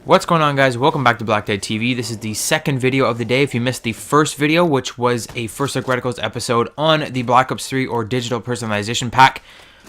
What's going on, guys? Welcome back to BlackTideTV. This is the second video of the day. If you missed the first video, which was a First Look Reticles episode on the Black Ops 3 or digital personalization pack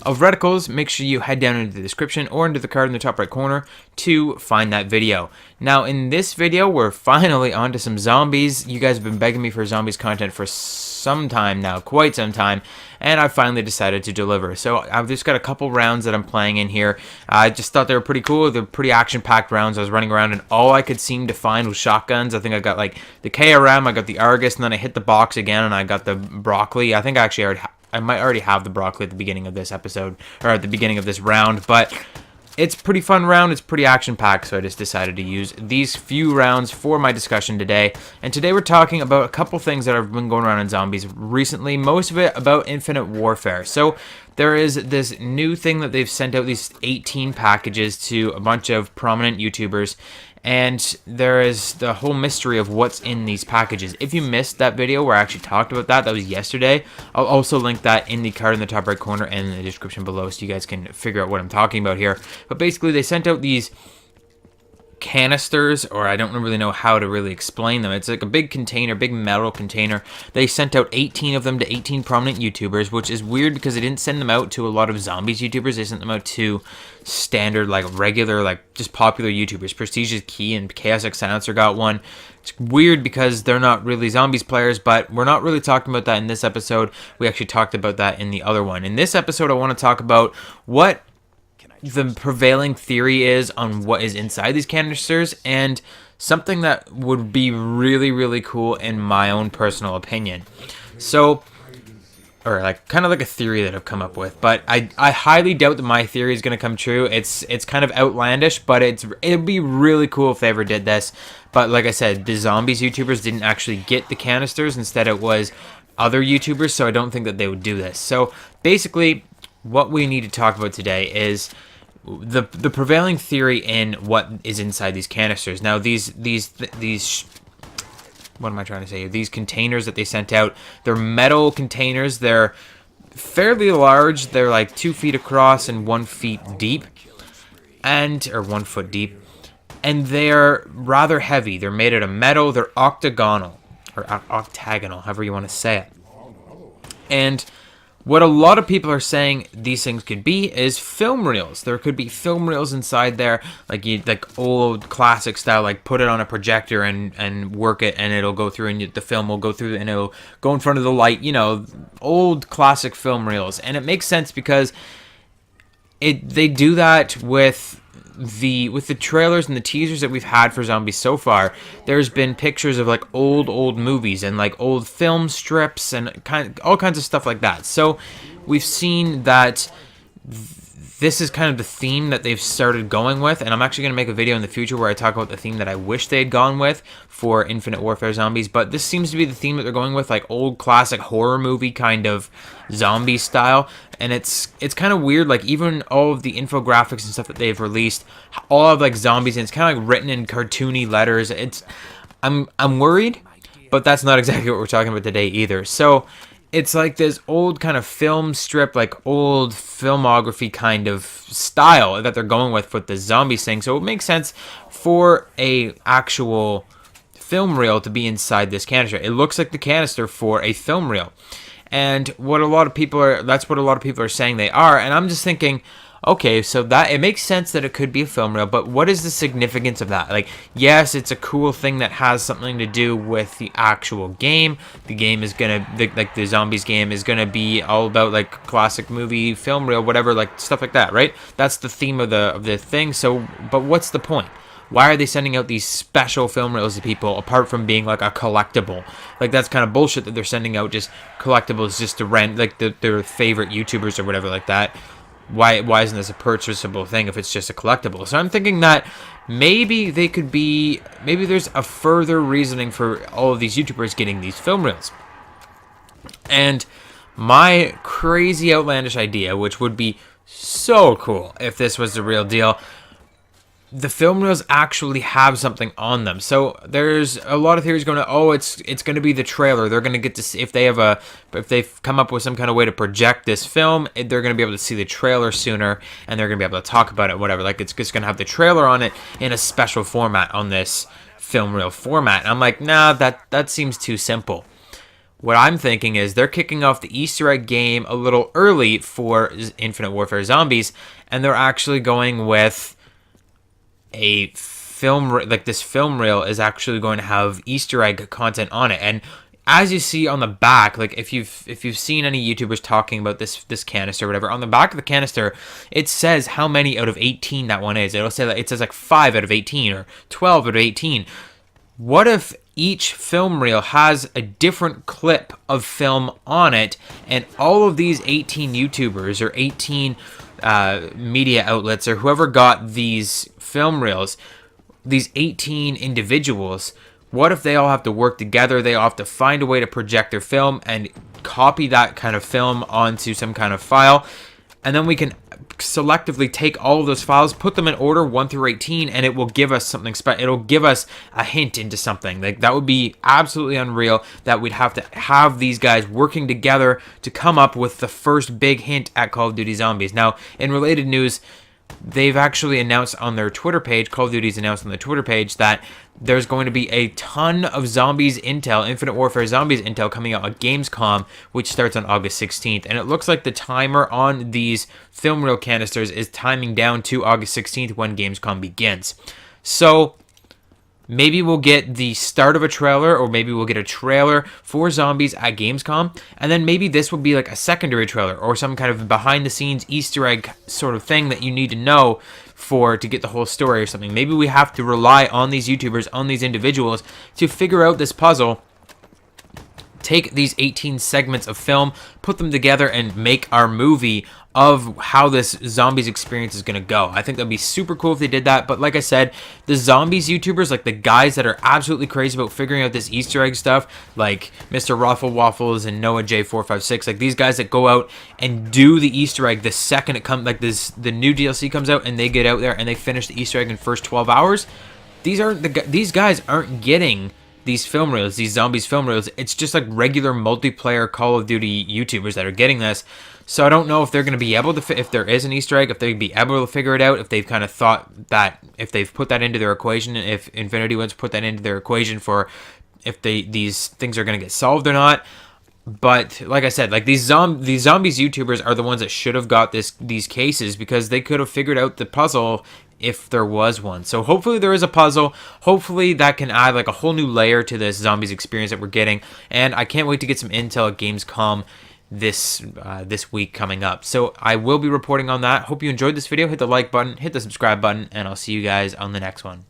of reticles, make sure you head down into the description or into the card in the top right corner to find that video. Now, in this video, we're finally on to some zombies. You guys have been begging me for zombies content for some time now, quite some time, and I finally decided to deliver. So I've just got a couple rounds that I'm playing in here. I just thought they were pretty cool. They're pretty action-packed rounds. I was running around and all I could seem to find was shotguns. I think I got like the KRM, I got the Argus, and then I hit the box again and I got the broccoli. I think I actually I might already have the broccoli at the beginning of this episode, or at the beginning of this round, but it's a pretty fun round. It's pretty action-packed, so I just decided to use these few rounds for my discussion today. And today we're talking about a couple things that have been going around in zombies recently, most of it about Infinite Warfare. So there is this new thing that they've sent out, these 18 packages to a bunch of prominent YouTubers, and there is the whole mystery of what's in these packages. If you missed that video where I actually talked about that, that was yesterday. I'll also link that in the card in the top right corner and in the description below so you guys can figure out what I'm talking about here. But basically, they sent out these canisters, or I don't really know how to really explain them. It's like a big container, big metal container. They sent out 18 of them to 18 prominent YouTubers, which is weird because they didn't send them out to a lot of zombies YouTubers. They sent them out to standard, like regular, like just popular YouTubers. Prestigious Key and Chaos X Silencer got one. It's weird because they're not really zombies players, but we're not really talking about that in this episode. We actually talked about that in the other one. In this episode, I want to talk about what the prevailing theory is on what is inside these canisters, and something that would be really, really cool in my own personal opinion. So, or like kind of like a theory that I've come up with, but I highly doubt that my theory is going to come true. It's kind of outlandish, but it'd be really cool if they ever did this. But like I said, the zombies YouTubers didn't actually get the canisters. Instead, it was other YouTubers, so I don't think that they would do this. So basically, what we need to talk about today is the prevailing theory in what is inside these canisters. Now, these what am I trying to say here? These containers that they sent out, they're metal containers. They're fairly large. They're like 2 feet across and 1 feet deep, or 1 foot deep, and they're rather heavy. They're made out of metal. They're octagonal, or octagonal, however you want to say it. And what a lot of people are saying these things could be is film reels. There could be film reels inside there, like old classic style, like put it on a projector and work it, and it'll go through, and the film will go through, and it'll go in front of the light. You know, old classic film reels, and it makes sense because they do that with the trailers and the teasers that we've had for zombies so far. There's been pictures of like old movies and like old film strips and all kinds of stuff like that. So we've seen that this is kind of the theme that they've started going with, and I'm actually going to make a video in the future where I talk about the theme that I wish they had gone with for Infinite Warfare zombies. But this seems to be the theme that they're going with, like old classic horror movie kind of zombie style. And it's kind of weird, like even all of the infographics and stuff that they've released, all of like zombies, and it's kind of like written in cartoony letters. I'm worried, but that's not exactly what we're talking about today either. So it's like this old kind of film strip, like old filmography kind of style that they're going with the zombies thing. So it makes sense for a actual film reel to be inside this canister. It looks like the canister for a film reel. And that's what a lot of people are saying they are. And I'm just thinking, okay, so that it makes sense that it could be a film reel, but what is the significance of that? Like, yes, it's a cool thing that has something to do with the actual game. The game is gonna, like the zombies game is gonna be all about like classic movie, film reel, whatever, like stuff like that, right? That's the theme of the thing. So, but what's the point? Why are they sending out these special film reels to people apart from being like a collectible? Like, that's kind of bullshit that they're sending out just collectibles just to rent, like their favorite YouTubers or whatever like that. Why isn't this a purchasable thing if it's just a collectible? So I'm thinking that maybe there's a further reasoning for all of these YouTubers getting these film reels. And my crazy outlandish idea, which would be so cool if this was the real deal, the film reels actually have something on them. So there's a lot of theories going to, oh, it's going to be the trailer. They're going to get to see, if they've come up with some kind of way to project this film, they're going to be able to see the trailer sooner, and they're going to be able to talk about it, whatever. Like, it's just going to have the trailer on it in a special format on this film reel format. And I'm like, nah, that seems too simple. What I'm thinking is they're kicking off the Easter egg game a little early for Infinite Warfare Zombies, and they're actually going with a film, like this film reel is actually going to have Easter egg content on it. And as you see on the back, like if you've seen any YouTubers talking about this canister or whatever, on the back of the canister it says how many out of 18 that one is. It'll say that it says like 5 out of 18 or 12 out of 18. What if each film reel has a different clip of film on it, and all of these 18 YouTubers or 18 media outlets or whoever got these film reels, these 18 individuals, what if they all have to work together? They all have to find a way to project their film and copy that kind of film onto some kind of file, and then we can selectively take all of those files, put them in order 1 through 18, and it will give us something special. It'll give us a hint into something. Like, that would be absolutely unreal, that we'd have to have these guys working together to come up with the first big hint at Call of Duty Zombies. Now, in related news, they've actually announced on their Twitter page, Call of Duty's announced on the Twitter page, that there's going to be a ton of Zombies intel, Infinite Warfare Zombies intel, coming out at Gamescom, which starts on August 16th. And it looks like the timer on these film reel canisters is timing down to August 16th when Gamescom begins. So maybe we'll get the start of a trailer, or maybe we'll get a trailer for Zombies at Gamescom, and then maybe this will be like a secondary trailer or some kind of behind-the-scenes Easter egg sort of thing that you need to know to get the whole story or something. Maybe we have to rely on these YouTubers, on these individuals, to figure out this puzzle, take these 18 segments of film, put them together, and make our movie of how this Zombies experience is going to go. I think that'd be super cool if they did that. But like I said, the Zombies YouTubers, like the guys that are absolutely crazy about figuring out this Easter egg stuff, like Mr. Raffle Waffles and Noah J456, like these guys that go out and do the Easter egg the second it comes, like the new DLC comes out, and they get out there and they finish the Easter egg in the first 12 hours. These guys aren't getting these film reels, these Zombies film reels. It's just like regular multiplayer Call of Duty YouTubers that are getting this. So I don't know if they're going to be able to, if there is an Easter egg, if they'd be able to figure it out, if they've kind of thought that, if they've put that into their equation, if Infinity wants to put that into their equation for if these things are going to get solved or not. But like I said, like these Zombies YouTubers are the ones that should have got these cases, because they could have figured out the puzzle if there was one. So hopefully there is a puzzle. Hopefully that can add like a whole new layer to this Zombies experience that we're getting. And I can't wait to get some intel at Gamescom this week coming up. So I will be reporting on that. Hope you enjoyed this video. Hit the like button, hit the subscribe button, and I'll see you guys on the next one.